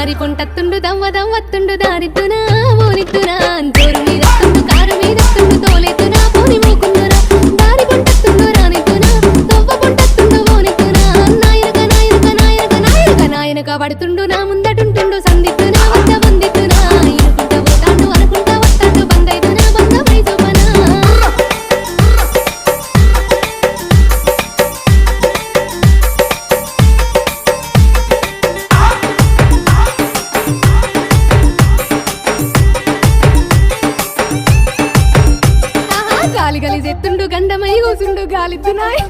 దారి పొంటత్తుండు దవ్వ దవ్వత్తుండు దారిద్దునా ఓనిద్దునా జోరు మీదత్తుండు కారు మీదత్తుండు తోలెత్తునా పోని మూకున్నురా దారి పొంటత్తుండు రానిద్దునా దవ్వ పొంటత్తుండు ఓనిద్దునా నాయనక నాయనక నాయనక నాయనక నాయనక పడుతుండు నా ముందటుంటుండు సందిద్దునా వద్ద వందిద్దునా ఇనుకుంట పోతాండు అనుకుంటా వస్తాండు బందైదునా బంధమై చూపనా గాలి గలి చెత్తుండు గండమై కూసుండు గాలిద్దునాయ్